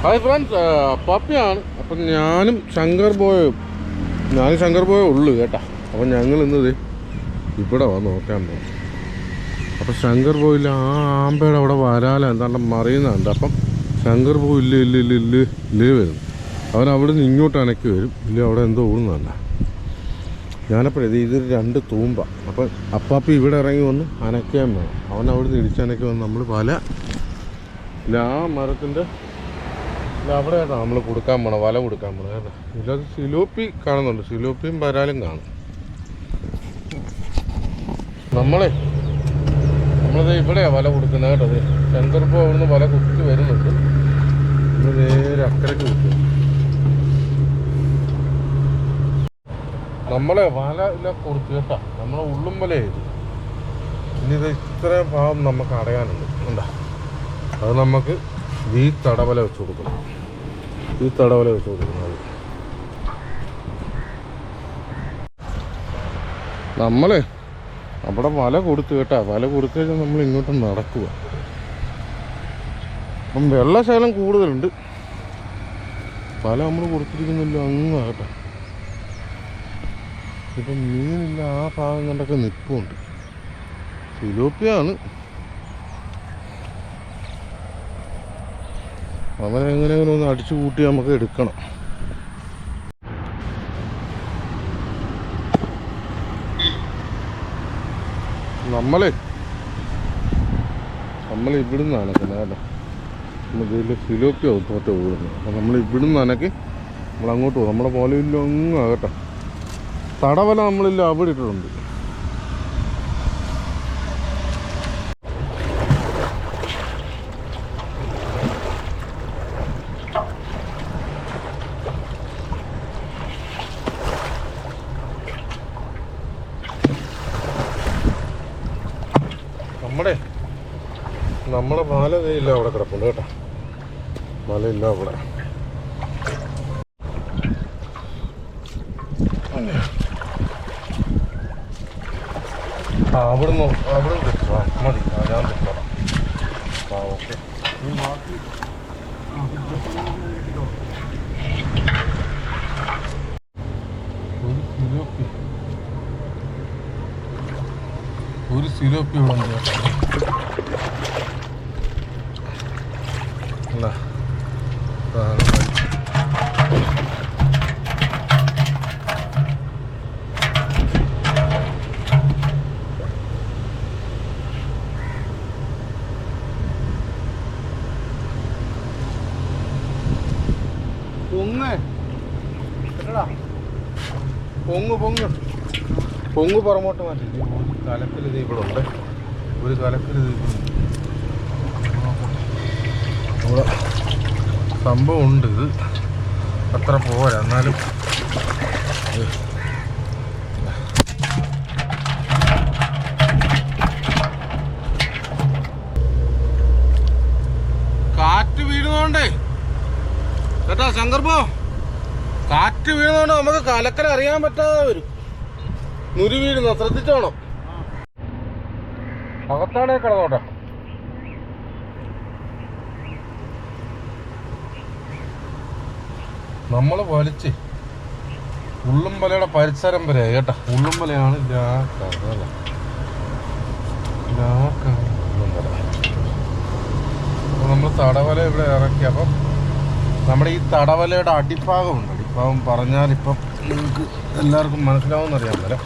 Hi friends, പപ്പിയാണ്. അപ്പം ഞാനും ശങ്കർ ബോയേ ഉള്ളു കേട്ടാ. അപ്പം ഞങ്ങൾ ഇന്നത് ഇവിടെ വന്ന് നോക്കാൻ പോകും. അപ്പം ശങ്കർ ബോയിൽ ആ ആമ്പയുടെ അവിടെ വരാല എന്താണ്ട് മറിയുന്നുണ്ട്. അപ്പം ശങ്കർ ബോ ഇല്ലേ വരുന്നു. അവൻ അവിടെ നിന്ന് ഇങ്ങോട്ട് അനക്കി വരും. ഇല്ല അവിടെ എന്തോ ഓടുന്നതല്ല. ഞാനപ്പോഴേ ഇത് 2 തൂമ്പ. അപ്പം അപ്പാപ്പി ഇവിടെ ഇറങ്ങി വന്ന് അനക്കാൻ വേണം. അവൻ അവിടെ നിന്ന് ഇടിച്ചനക്കി വന്ന് നമ്മൾ ആ മരത്തിൻ്റെ അവിടെ കേട്ടോ നമ്മൾ കൊടുക്കാൻ പോണം, വല കൊടുക്കാൻ പോണം കേട്ടോ. ഇതിലത് സിലോപ്പി കാണുന്നുണ്ട്, സിലോപ്പിയും വരാലും കാണും. നമ്മളത് ഇവിടെയാണ് വല കൊടുക്കുന്നത് കേട്ടോ. ശങ്കർപ്പോൾ അവിടുന്ന് വല കുത്തി വരുന്നുണ്ട്. നമ്മൾ നേരെ അക്കരയ്ക്ക് കുത്തും. നമ്മളെ വല ഇല്ല കൊടുത്തു കേട്ടോ. നമ്മളെ ഉള്ളും വലയായത്. ഇനി ഇത് ഇത്രയും ഭാഗം നമുക്ക് അടയാനുണ്ട് ഉണ്ടാ. അത് നമുക്ക് ഈ തടവല വെച്ച് കൊടുക്കണം. നമ്മള് അവിടെ വല കൊടുത്തു കേട്ടാ. വല കൊടുത്തു കഴിഞ്ഞാൽ നമ്മൾ ഇങ്ങോട്ട് നടക്കുക. അപ്പം വെള്ളശകലം കൂടുതലുണ്ട്. വല നമ്മൾ കൊടുത്തിരിക്കുന്നില്ല അങ്ങ് കേട്ടോ. ഇപ്പം മീനില്ല. ആ ഭാഗം കണ്ടൊക്കെ നിൽപ്പുണ്ട്. സിലോപ്പിയാണ്. അവനെ എങ്ങനെയെങ്കിലും ഒന്ന് അടിച്ചു കൂട്ടി നമുക്ക് എടുക്കണം. നമ്മൾ ഇവിടുന്ന് അനക്കുന്നത് കേട്ടോ. ഇതിൽ സിലോപ്പിയോ തോറ്റ ഓടുന്നത്. അപ്പം നമ്മൾ ഇവിടുന്ന് അനക്കി നമ്മൾ അങ്ങോട്ട് പോകും. നമ്മുടെ പോലെയില്ല ഒന്നും കേട്ടോ. തടവല നമ്മളില്ല അവിടെ ഇട്ടിട്ടുണ്ട്. നമ്മുടെ മലയില്ല അവിടെ കിടപ്പുണ്ട് കേട്ടോ. മലയില്ല അവിടെ. അവിടുന്ന് തെറ്റാ മതി. ഞാൻ തെറ്റാം. ഓക്കെ. ഒരു സിലോപ്പി വേണം കേട്ടോ. പൊങ്ങ് പുറമോട്ട് മാറ്റി. ഒരു കലപ്പിൽ ഇത് ഇവിടെ ഉണ്ട്. ഇവിടെ സംഭവം ഉണ്ട്. ഇത് അത്ര പോരാ. എന്നാലും കാറ്റ് വീഴുന്നോണ്ടേ കേട്ടോ ശങ്കർപ്പോ, കാറ്റ് വീഴുന്നോണ്ട് നമുക്ക് കലക്കൽ അറിയാൻ പറ്റാതെ വരും. നുരി വീഴുന്ന ശ്രദ്ധിച്ചോണം. അകത്താണേ കിടന്നോട്ടെ. നമ്മൾ വലിച്ച് ഉള്ളുംമലയുടെ പരിസരം വരെ കേട്ടോ. ഉള്ളുംമലയാണ് നമ്മൾ തടവല ഇവിടെ ഇറക്കി. അപ്പം നമ്മുടെ ഈ തടവലയുടെ അടിഭാഗമുണ്ട്. അടിഭാഗം പറഞ്ഞാൽ ഇപ്പം നിങ്ങൾക്ക് എല്ലാവർക്കും മനസ്സിലാവുമെന്നറിയാൻ വരെ.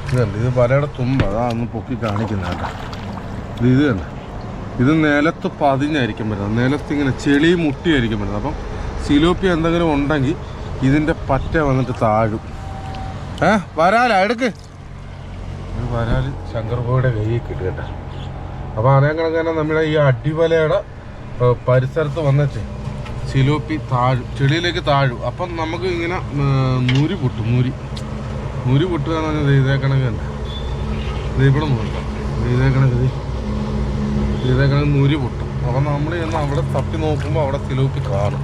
ഇതുണ്ട്, ഇത് വലയുടെ തുമ്പ്. അതാ ഒന്ന് പൊക്കി കാണിക്കുന്ന കേട്ടോ. ഇത് തന്നെ. ഇത് നിലത്ത് പതിഞ്ഞായിരിക്കും വരുന്നത്. നിലത്തിങ്ങനെ ചെളി മുട്ടിയായിരിക്കും വരുന്നത്. അപ്പം സിലോപ്പി എന്തെങ്കിലും ഉണ്ടെങ്കിൽ ഇതിൻ്റെ പറ്റ വന്നിട്ട് താഴും. വരാല എടുക്ക്. ഇത് വരാൽ ശങ്കർബോയുടെ കയ്യിൽ കിട്ടും കേട്ടോ. അപ്പോൾ അതേ കണക്ക് തന്നെ നമ്മുടെ ഈ അടിവലയുടെ പരിസരത്ത് വന്നിട്ട് സിലോപ്പി താഴും, ചെളിയിലേക്ക് താഴും. അപ്പം നമുക്ക് ഇങ്ങനെ നുരി പൊട്ടും. നുരി പൊട്ടുക എന്ന് പറഞ്ഞാൽ ഇതേ കണക്ക് തന്നെ. ഇത് ഇവിടെ നോക്കാം. ഇതേ കണക്ക് നുരി പൊട്ടും. അപ്പം നമ്മൾ ചെന്ന് അവിടെ തപ്പി നോക്കുമ്പോൾ അവിടെ സിലോപ്പി കാണും.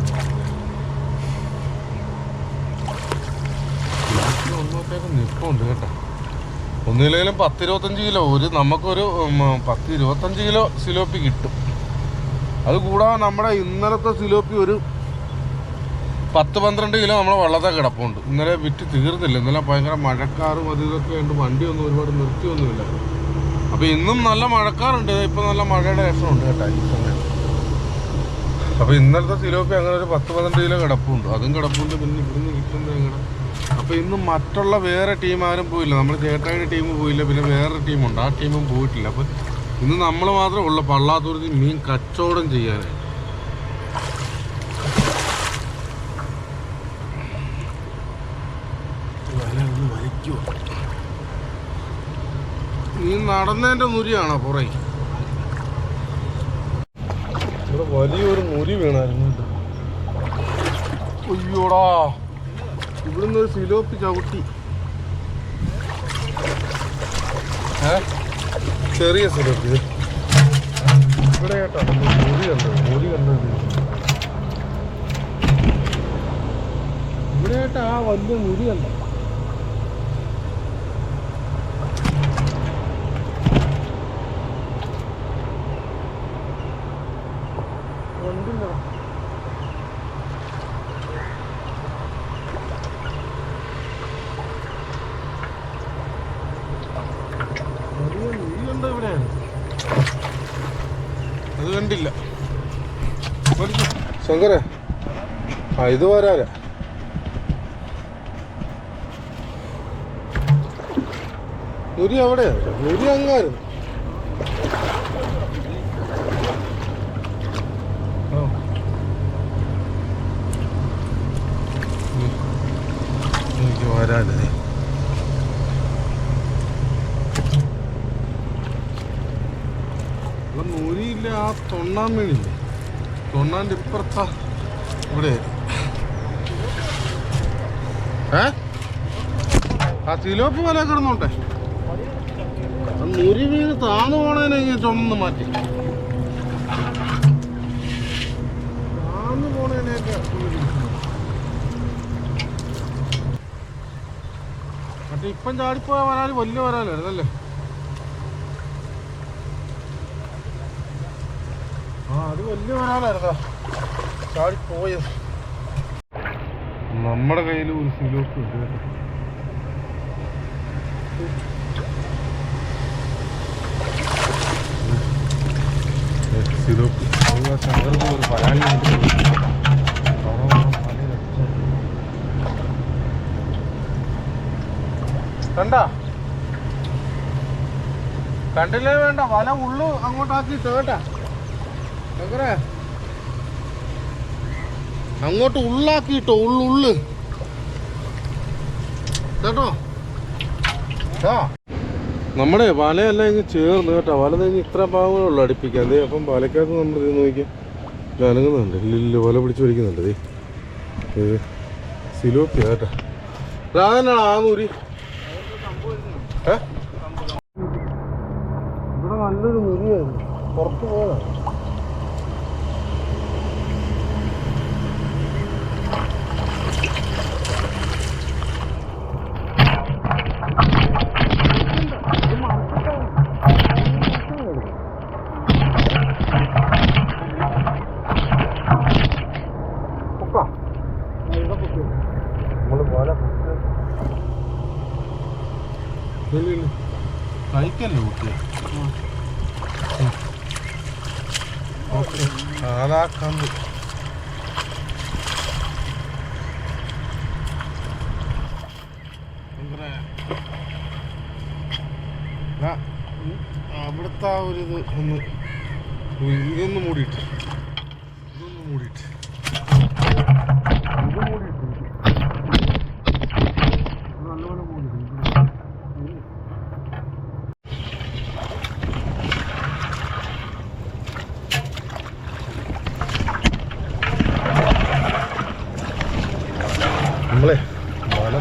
ഒന്നോട്ടേക്ക് നിൽപ്പുണ്ട് കേട്ടോ. ഒന്നില്ലെങ്കിലും 10-25 കിലോ നമുക്കൊരു 10-25 കിലോ സിലോപ്പി കിട്ടും. അത് കൂടാതെ നമ്മുടെ ഇന്നലത്തെ സിലോപ്പി ഒരു 10-12 കിലോ നമ്മളെ വള്ളത്തെ കിടപ്പുണ്ട്. ഇന്നലെ വിറ്റ് തീർന്നില്ല. ഇന്നലെ ഭയങ്കര മഴക്കാറും അത് ഇതൊക്കെ ഉണ്ട്. വണ്ടിയൊന്നും ഒരുപാട് നിർത്തിയൊന്നുമില്ല. അപ്പോൾ ഇന്നും നല്ല മഴക്കാറുണ്ട്. ഇപ്പം നല്ല മഴയുടെ രസമുണ്ട് കേട്ടോ ഈ സമയം. അപ്പോൾ ഇന്നലത്തെ സിലോപ്പി അങ്ങനെ ഒരു 10-12 കിലോ കിടപ്പുണ്ട്. അതും കിടപ്പുണ്ട്. പിന്നെ ഇവിടുന്ന് കിട്ടുന്നത് എങ്ങനെ. അപ്പോൾ ഇന്ന് മറ്റുള്ള വേറെ ടീം ആരും പോയില്ല. നമ്മൾ ചേട്ടായിയുടെ ടീം പോയില്ല. പിന്നെ വേറൊരു ടീമുണ്ട്, ആ ടീമും പോയിട്ടില്ല. അപ്പോൾ ഇന്ന് നമ്മൾ മാത്രമേ ഉള്ളൂ പള്ളാത്തുരുത്തി മീൻ കച്ചവടം ചെയ്യാനായിട്ട്. നീ നടന്നതിൻ്റെ നുരിയാണോ പുറകെ? ഇവിടെ വലിയൊരു നുരി വീണായിരുന്നു. അയ്യോടാ, ഇവിടുന്ന് ഒരു സിലോപ്പി ചവിട്ടി. ചെറിയ സിലോപ്പി ഇവിടെ കേട്ടോ. മുരി കണ്ടത് ഇവിടെ കേട്ടോ. ആ വലിയ മുരി കണ്ടോ? അത് കണ്ടില്ല ശങ്കര. ഇത് വരാല. നുരി അവിടെയാ. നുരി അങ്ങായിരുന്നു. എനിക്ക് വരാലേ. നൂരിയില്ല. ആ തൊണ്ണാൻ മീനില്ലേ, തൊണ്ണാൻ്റെ ഇപ്പുറത്താ ഇവിടെ. ആ സിലോപ്പി വല കിടന്നോട്ടെ. നുരി വീണ് താന്നു പോണേനെ ചുമന്ന് മാറ്റി. താന്നു പോണേനെയൊക്കെ മറ്റേ ഇപ്പം ചാടിപ്പോയ വരാല് വലിയ വരാലായിരുന്നല്ലേ. അത് വലിയ വരാലായിരുന്നാ ചാടിപ്പോയത്. നമ്മുടെ കയ്യിൽ ഒരു സിലോപ്പി ഉണ്ട് കേട്ടോ. സിലോപ്പി ശങ്കർക്ക് ഒരു പരാതി കണ്ട. കണ്ടില്ലേ വേണ്ട, വല ഉള്ളു അങ്ങോട്ടാക്കിയിട്ട് കേട്ടാ. അങ്ങോട്ട് ഉള്ളാക്കിട്ടോ. ഉള്ളു കേട്ടോ. നമ്മുടെ വലയെല്ലാം ഇങ്ങ് ചേർന്ന് കേട്ടോ. വല കഴിഞ്ഞ് ഇത്ര ഭാഗങ്ങളുള്ളൂ അടുപ്പിക്കാൻ. അതേ അപ്പം വലക്കകത്ത് നമ്മൾ ഇത് നോക്കിയാൽ നനങ്ങുന്നുണ്ട്. ഇല്ല, വല പിടിച്ച് വലിക്കുന്നുണ്ട്. ഇത് സിലോപ്പിയ കേട്ടോ. അതെന്നാണ് ആ നൂരി. ഇവിടെ നല്ലൊരു നുരിയായിരുന്നു. പുറത്ത് പോയതാണ്. കഴിക്കല്ലോ കുട്ടി. ഓക്കെ, അതാക്കാം. അവിടുത്തെ ആ ഒരു ഇത് ഇതൊന്ന് മൂടിയിട്ട് നല്ലപോലെ മൂടിയിട്ട് നമ്മളെ വല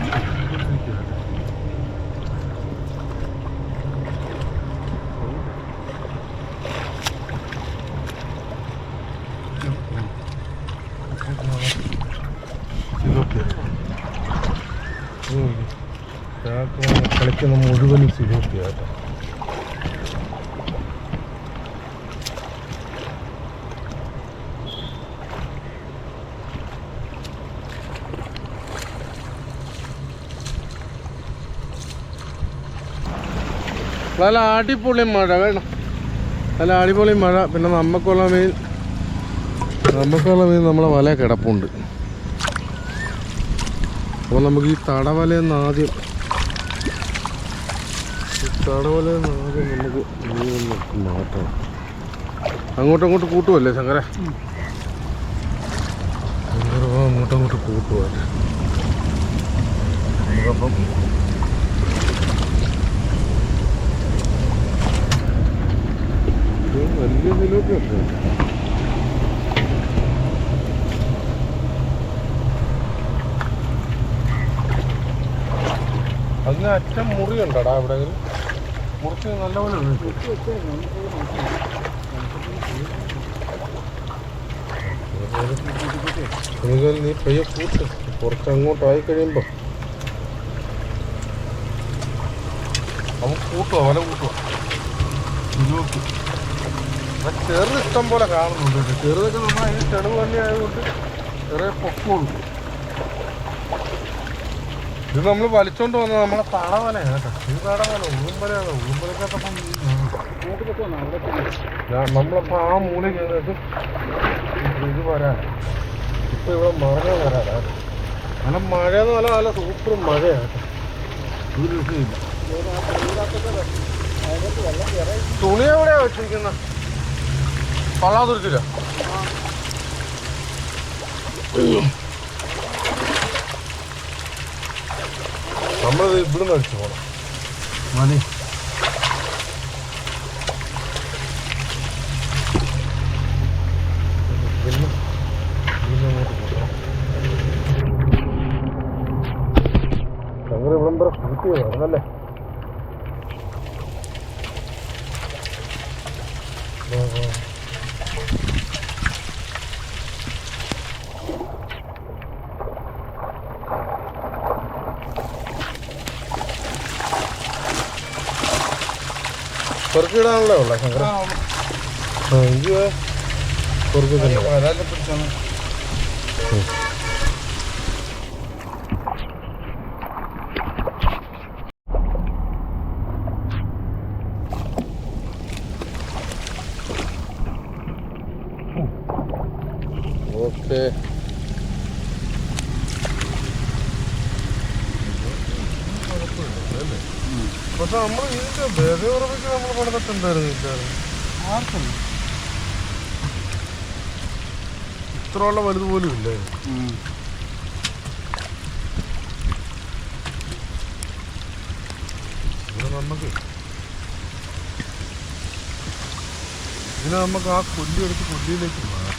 നിൽക്കുന്ന മുഴുവനും സിലോപ്പിയാട്ടോ. നല്ല അടിപൊളി മഴ വേണം, നല്ല അടിപൊളി മഴ. പിന്നെ നമുക്കുള്ള മീൻ നമ്മളെ വല കിടപ്പുണ്ട്. അപ്പോൾ നമുക്ക് ഈ തടവലയെന്ന് ആദ്യം നമുക്ക് മീനൊന്ന് മാറ്റണം. അങ്ങോട്ടും കൂട്ടുമല്ലേ ശങ്കര? അങ്ങോട്ടും കൂട്ടുമല്ലേ? നമുക്കപ്പം വലിയ നിലയൊക്കെ ഉണ്ട്. അതിന് അറ്റം മുറിയുണ്ടടാ ഇവിടെ? മുറിച്ച് നല്ലപോലെ നീ പയ്യെ കൂട്ട്. കുറച്ച് അങ്ങോട്ടായി കഴിയുമ്പോൾ നമുക്ക് കൂട്ടുക, വല കൂട്ടുക. ചെറുത് ഇഷ്ടം പോലെ കാണുന്നുണ്ട്. ചെറുതൊക്കെ നമ്മൾ അതിന് തെളിവ് തന്നെ ആയതുകൊണ്ട് ചെറിയ പൊക്കമുള്ളൂ. ഇത് നമ്മൾ വലിച്ചോണ്ട് വന്നത് നമ്മളെ തടവലയാണ് കേട്ടോ. ഈ തടവല ഉളുമ്പലയാണ്. ഉളുമ്പലക്കകത്തപ്പം നമ്മളപ്പോൾ ആ മൂല ചെയ്തിട്ട് ഇത് വരാനാണ്. ഇപ്പം ഇവിടെ മഴ വരാനാണ്. നല്ല മഴയെന്ന് പറഞ്ഞാൽ നല്ല സൂപ്പർ മഴയാണ് കേട്ടോ. ഒരു രക്ഷയില്ല. തുണി എവിടെയാണ് വെച്ചിരിക്കുന്നത്? പള്ളാതുരുത്തില്ല. നമ്മളിത് ഇവിടുന്ന് അടിച്ചു പോകണം. മതി. പിന്നെ അങ്ങോട്ട് പോകണം. ഞങ്ങൾ ഇവിടം വരെ ഷൂട്ട് ചെയ്തായിരുന്നല്ലേ? പെറുക്കിടാണല്ലോ ഉള്ള ശങ്കര. എനിക്ക് പെറുക്കി പിടിച്ചാണ്. ഓക്കെ. പക്ഷെ നമ്മൾ ഇതിന്റെ ബേദയുറപ്പിക്ക് നമ്മൾ പണിതിട്ടുണ്ടായിരുന്നു. ആർക്കും ഇത്രയുള്ള വലുത് പോലും ഇല്ലേ? നമുക്ക് ആ കൊല്ലി എടുത്ത് കൊല്ലിയിലേക്ക് മാറും.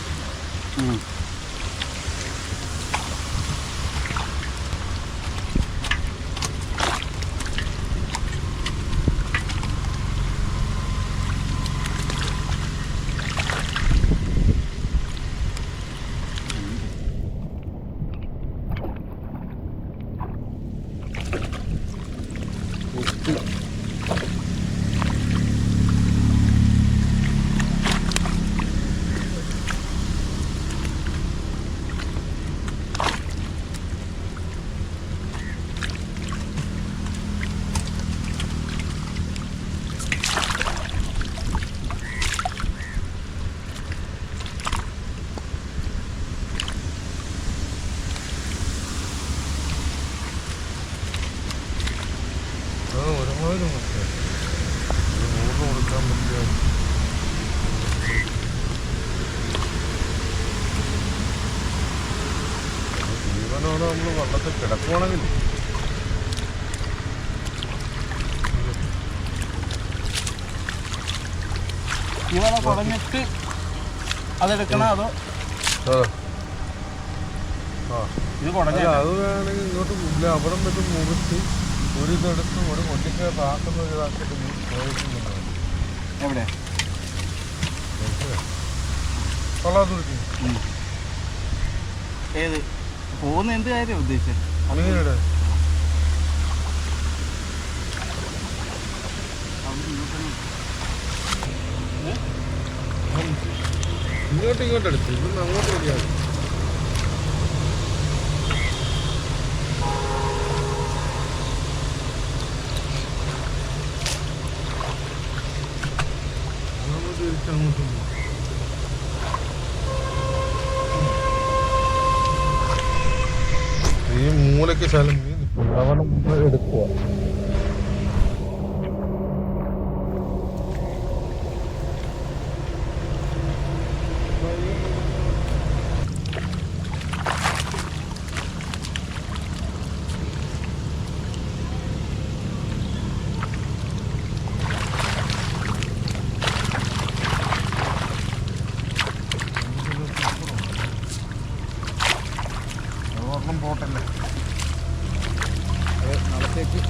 ജീവനോട് നമ്മൾ വെള്ളത്തിൽ കിടക്കുവാണെങ്കിൽ ജീവനെ കുടഞ്ഞിട്ട് അതെടുക്കണോ അതോ ഇത് കുടഞ്ഞ അത് വേണമെങ്കിൽ ഇങ്ങോട്ട് ഇല്ല. അവിടെ വെച്ച് മുറിച്ച് ഒരു ഇതെടുത്ത് ഒരു കൊല്ലിക്കകത്ത് ആക്കുന്ന ഇതാക്കിയിട്ട് നീ പ്രയോഗിക്കുന്നുണ്ടാവും. എവിടെ കൊള്ളാതുരുത്തി ഏത് പോകുന്ന എന്ത് കാര്യം ഉദ്ദേശിച്ചത്? മീനിടെ ഇങ്ങോട്ട് എടുത്ത് ഇവിടുന്ന് അങ്ങോട്ട് റെഡിയാകും. തിരിച്ചങ്ങോട്ടും ഈ മൂലയ്ക്ക് ശലം മീൻ അവിടെ മുമ്പ് എടുക്കുക. പോട്ടല്ലേ നാളത്തേക്ക്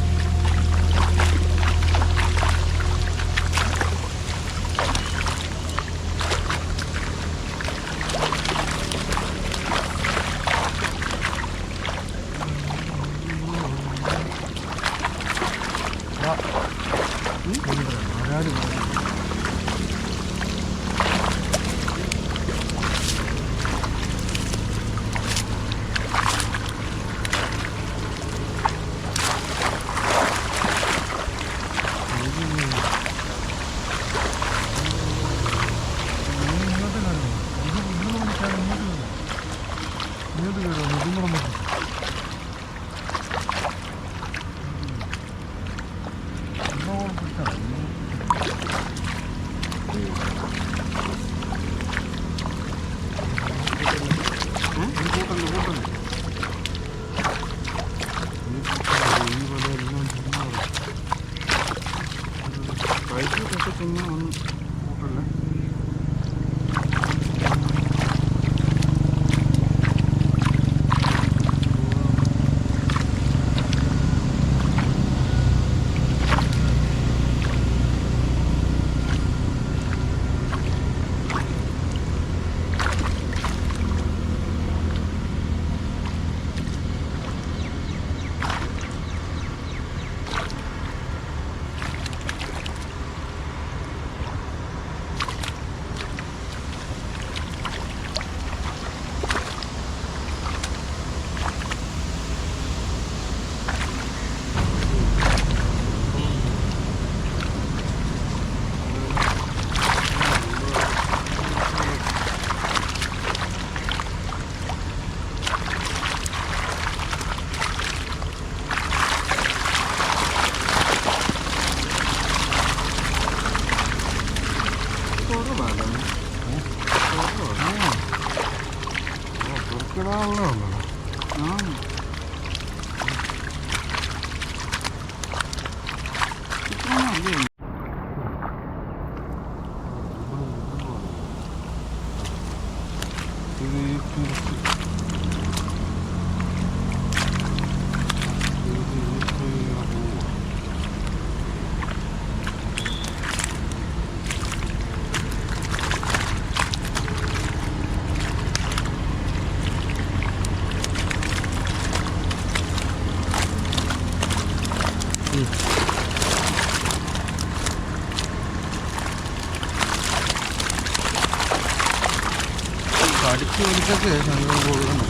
അടിച്ചു വലിച്ചൊക്കെ സംഘം കൊടുക്കണം.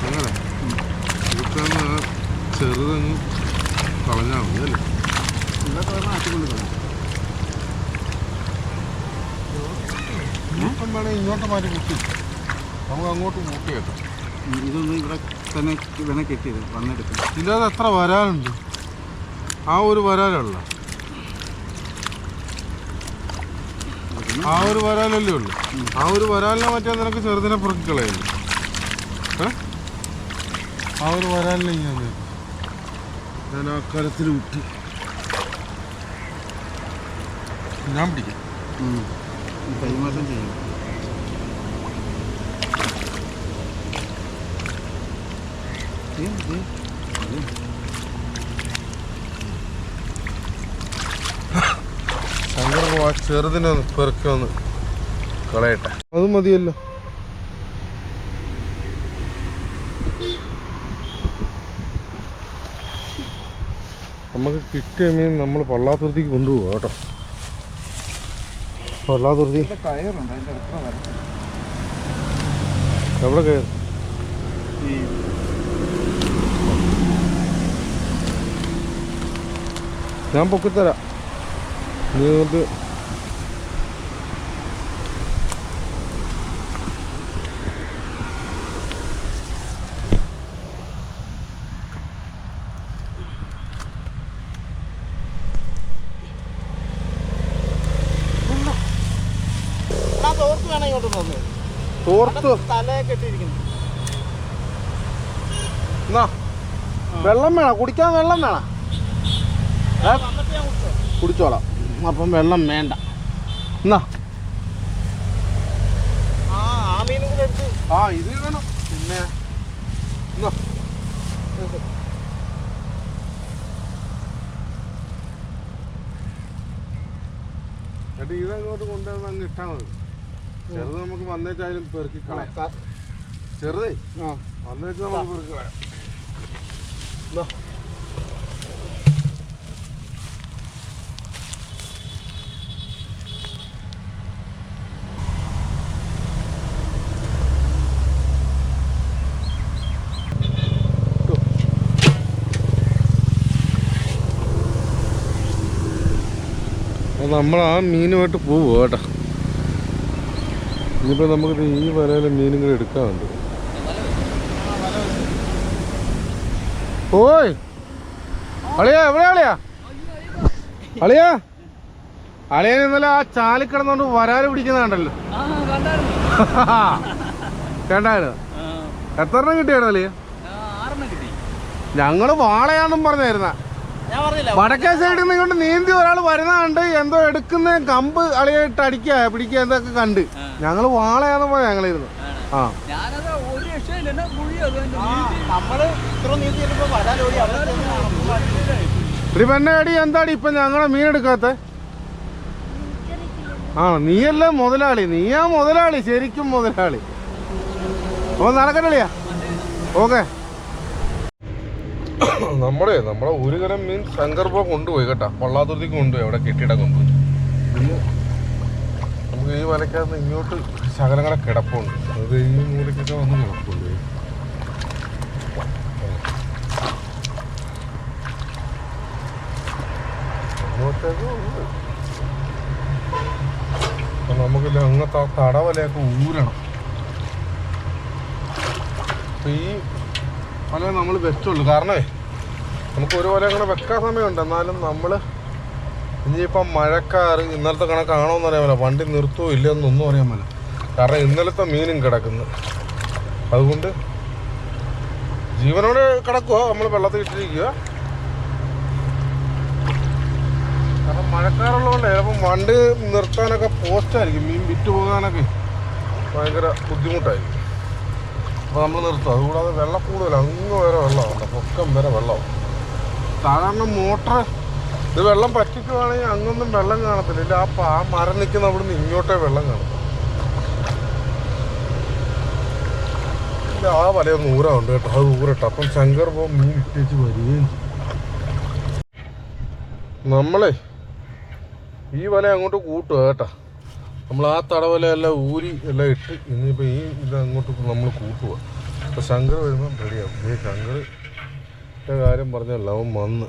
അങ്ങനെ ഇതൊക്കെ ചെറുതങ്ങ് കളഞ്ഞാൽ മതി അല്ലേ? ആട്ടിക്കൊണ്ട് കളഞ്ഞു ഇങ്ങോട്ട് മാറ്റി കുത്തി നമുക്ക് അങ്ങോട്ട് കൂട്ടിയേക്കാം. ഇതൊന്നും ഇവിടെ തന്നെ വേണേൽ കെട്ടിയത് വന്നെടുക്കാം. ഇല്ലാതെ എത്ര വരാലുണ്ട്? ആ ഒരു വരാലുള്ള ആ ഒരു വരാലല്ലേ ഉള്ളു. ആ ഒരു വരാലിനെ മറ്റേ നിനക്ക് ചെറുതിനെ പുറക്കിക്കളയല്ലേ? ആ ഒരു വരാലിനെ ഞാൻ ആ കരത്തിൽ വിട്ട് ഞാൻ പിടിക്കാം. കൈമാറ്റം ചെയ്യും. ശങ്കർ ശങ്കർ ആ ചെറുതിനെ ഒന്ന് പെറുക്കി ഒന്ന് കളയട്ടെ. അത് മതിയല്ലോ. നമുക്ക് കിട്ടിയ മീൻ നമ്മൾ പള്ളാത്തുരുത്തിക്ക് കൊണ്ടുപോകാം കേട്ടോ. പള്ളാത്തുരുത്തി എവിടെ കയറി? ഞാൻ പൊക്കിത്തരാം. നീ ഇത് തോർത്ത് വെള്ളം വേണം, കുടിക്കാൻ വെള്ളം വേണം. കുടിച്ചോളാം. അപ്പം വെള്ളം വേണ്ട. എന്നാ ആ ഇത് വേണം. പിന്നെ എന്നിട്ട് ഇതങ്ങോട്ട് കൊണ്ടുവന്ന് അങ്ങ് ഇട്ടാൽ മതി. ചെറുത് നമുക്ക് വന്നേച്ചായാലും പെറുക്കി കളയാം. ചെറുതേ വന്നേച്ച് നമുക്ക് പെറുക്കി കളയാം. നമ്മൾ ആ മീനുമായിട്ട് പോവുക കേട്ടോ. ഇനിയിപ്പോൾ നമുക്ക് ഈ വലയിലെ മീനും കൂടെ എടുക്കാറുണ്ട്. ഓയ് അളിയാ, എവിടെ അളിയാ? അളിയാ, അളിയൻ ഇന്നലെ ആ ചാലി കിടന്നുകൊണ്ട് വരാല് പിടിക്കുന്നുണ്ടല്ലോ. കണ്ടായിരുന്നു? എത്ര എണ്ണം കിട്ടിയായിരുന്നു അളിയ? ഞങ്ങള് വാളയാണെന്നും പറഞ്ഞായിരുന്ന. വടക്കേ സൈഡിൽ നിന്ന് ഇങ്ങോട്ട് നീന്തി ഒരാൾ വരുന്നുണ്ട്, എന്തോ എടുക്കുന്ന കമ്പ് അളിയായിട്ട് അടിക്കുക പിടിക്കുക എന്തൊക്കെ കണ്ട്. ഞങ്ങള് വാളയാന്ന് പോയ ഞങ്ങളിരുന്നു. ആ ഒരു പെണ്ണടി എന്താടി ഇപ്പൊ ഞങ്ങളെ മീൻ എടുക്കാത്ത? ആ നീയല്ലേ മുതലാളി, നീയാ മുതലാളി, ശരിക്കും മുതലാളി. അപ്പൊ നടക്കട്ടില്ലയാ? ഓക്കെ. നമ്മളെ ഒരു കരം മീൻ ശങ്കർപോ കൊണ്ടുപോയി കേട്ടാ. പള്ളാത്തുരുത്തിക്ക് കൊണ്ടുപോയി, അവിടെ കെട്ടിയിടം കൊണ്ടുപോയി. പിന്നെ നമുക്ക് ഈ വലക്കകത്ത് ഇങ്ങോട്ട് ശകലങ്ങളെ കിടപ്പുണ്ട്. അത് ഈ മൂലക്കൊക്കെ വന്ന് കിടപ്പുണ്ട്. അങ്ങോട്ടേക്ക് നമുക്കില്ല അങ്ങനത്തെ ആ തടവലയൊക്കെ ഊരണം. അപ്പൊ ഈ വല നമ്മൾ വെച്ചുള്ളൂ. കാരണമേ നമുക്ക് ഒരു വല അങ്ങനെ വെക്കാൻ സമയമുണ്ട്. എന്നാലും നമ്മൾ ഇനിയിപ്പം മഴക്കാറ് ഇന്നലത്തെ കണക്കാണോന്ന് അറിയാൻ പറ്റില്ല. വണ്ടി നിർത്തുമോ ഇല്ലയെന്നൊന്നും അറിയാൻ പറ്റില്ല. കാരണം ഇന്നലത്തെ മീനും കിടക്കുന്നു. അതുകൊണ്ട് ജീവനോട് കിടക്കുക, നമ്മൾ വെള്ളത്തിൽ ഇട്ടിരിക്കുക. കാരണം മഴക്കാറുള്ളതുകൊണ്ട് ചിലപ്പം വണ്ടി നിർത്താനൊക്കെ പോസ്റ്റായിരിക്കും. മീൻ വിറ്റ് പോകാനൊക്കെ ഭയങ്കര ബുദ്ധിമുട്ടായിരിക്കും. അപ്പോൾ നമ്മൾ നിർത്തും. അതുകൂടാതെ വെള്ളം കൂടുതൽ അങ്ങ് വരെ വെള്ളമുണ്ട്, പൊക്കം വരെ വെള്ളമാണ്. സാധാരണ മോട്ടർ ഇത് വെള്ളം പറ്റിക്കുവാണെങ്കിൽ അങ്ങൊന്നും വെള്ളം കാണത്തില്ല. ഇല്ല ആ മരം നിൽക്കുന്ന അവിടെ നിന്ന് ഇങ്ങോട്ടേ വെള്ളം കാണും. ഇല്ല ആ വലയൊന്ന് ഊരാറുണ്ട് കേട്ടോ. അത് ഊരട്ടെ. അപ്പം ശങ്കർ പോകും മീൻ ഇട്ടേച്ച് വരികയും നമ്മളെ ഈ വല അങ്ങോട്ട് കൂട്ടുക കേട്ടോ. നമ്മൾ ആ തടവലയെല്ലാം ഊരി എല്ലാം ഇട്ട് ഇനിയിപ്പോൾ ഈ ഇത് അങ്ങോട്ട് നമ്മൾ കൂട്ടുക. അപ്പോൾ ശങ്കർ വരുമ്പം റെഡിയാവും. ഈ ശങ്കറിൻ്റെ കാര്യം പറഞ്ഞല്ലോ, അവൻ വന്ന്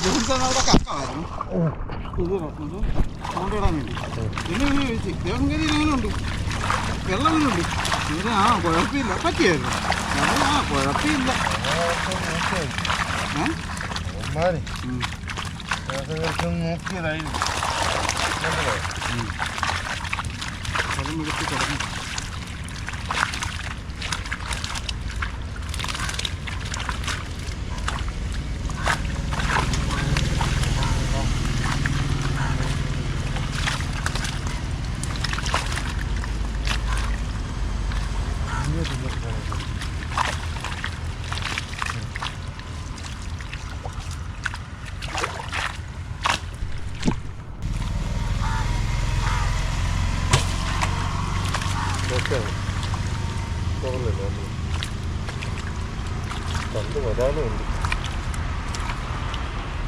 അവിടെ കക്കായിരുന്നു ഇത് കൊണ്ടിടാൻ വേണ്ടി പിന്നെ ചോദിച്ചു ദേവൻകരി എങ്ങനെയുണ്ട് വെള്ളം എങ്ങനെയുണ്ട് ഇത് കുഴപ്പമില്ല പറ്റിയായിരുന്നു കുഴപ്പമില്ല നോക്കിയതായിരുന്നു വെള്ളം എടുത്ത് കിടന്നു കണ്ട് വരാനുണ്ട്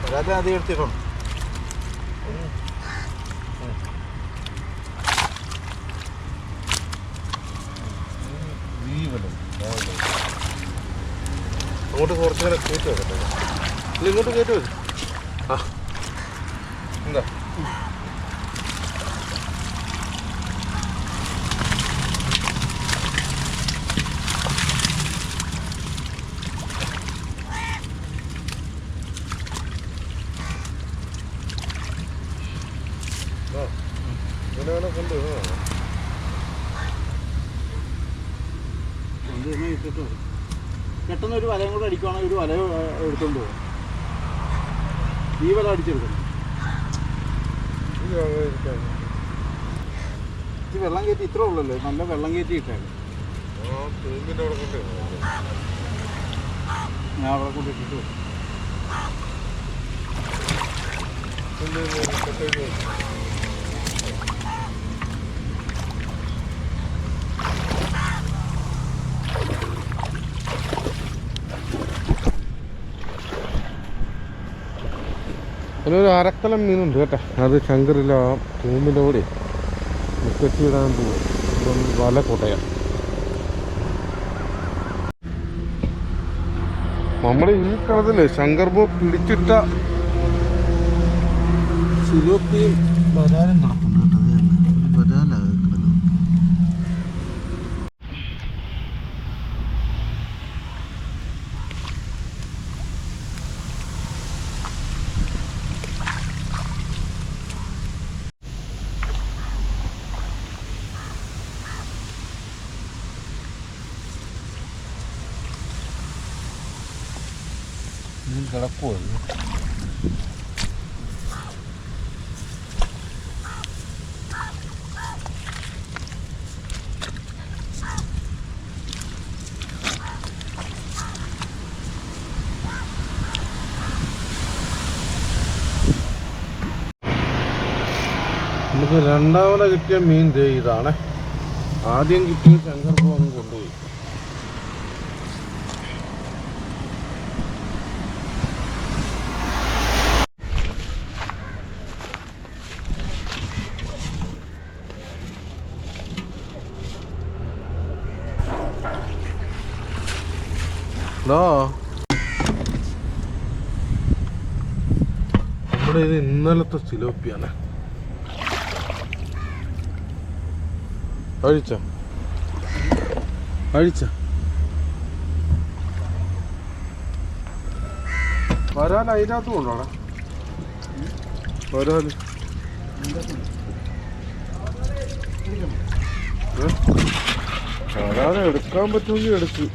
വരാതെ ആദ്യം എടുത്തിട്ടോ അങ്ങോട്ട് കുറച്ച് നേരം കയറ്റി വെക്കട്ടെ ഇല്ല ഇങ്ങോട്ട് കയറ്റി വെച്ചു ആ എന്താ ഇങ്ങനെ കൊണ്ട് ഇട്ടിട്ട് പെട്ടെന്ന് ഒരു വലയും കൂടെ അടിക്കുവാണെങ്കിൽ ഒരു വല എടുത്തോണ്ട് പോകും ഈ വല അടിച്ചെടുക്കണം ഈ വെള്ളം കയറ്റി ഇത്ര ഉള്ളല്ലോ നല്ല വെള്ളം കയറ്റി ഇട്ടാണ് ഞാൻ അവിടെ കൊണ്ട് ഇട്ടിട്ട് അതിലൊരു അരക്കലം മീനുണ്ട് കേട്ടോ അത് ശങ്കറില്ല ആ തൂമ്പിൻ്റെ കൂടെ കെട്ടിയിടാൻ പോകും വല കൊട്ടയാ നമ്മുടെ ഈ കളത്തില് ശങ്കർ ബോ പിടിച്ചിട്ട സിലോപ്പിയും വരാലും കിടപ്പുണ്ട് കേട്ടോ വരാലാ കിടക്കുന്നത് കിടക്കുമല്ലോ നമുക്ക് രണ്ടാമത് കിട്ടിയ മീൻ ദേ ഇതാണ് ആദ്യം കിട്ടിയ ശങ്കർ ബോ അങ്ങ് കൊണ്ടുപോയി നമ്മുടെ ഇത് ഇന്നലത്തെ സിലോപ്പിയാണ് അഴിച്ച വരാൽ അതിനകത്ത് കൊണ്ടോടാ വരാൽ വരാൽ എടുക്കാൻ പറ്റുമെങ്കിൽ എടുക്ക്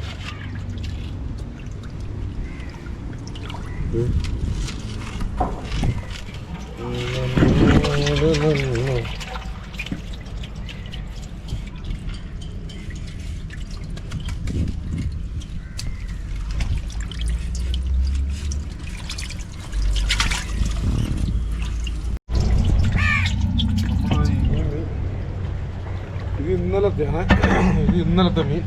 ഇത് ഇന്നലത്തെ മീൻ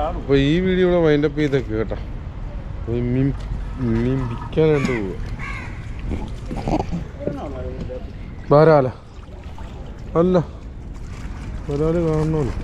അപ്പൊ ഈ വീഡിയോ ഇവിടെ വൈൻഡപ്പ് ചെയ്തൊക്കെ കേട്ടോ മീൻ വിൽക്കാനായിട്ട് പോവുക വരാല അല്ല വരാല് കാണണമല്ലോ.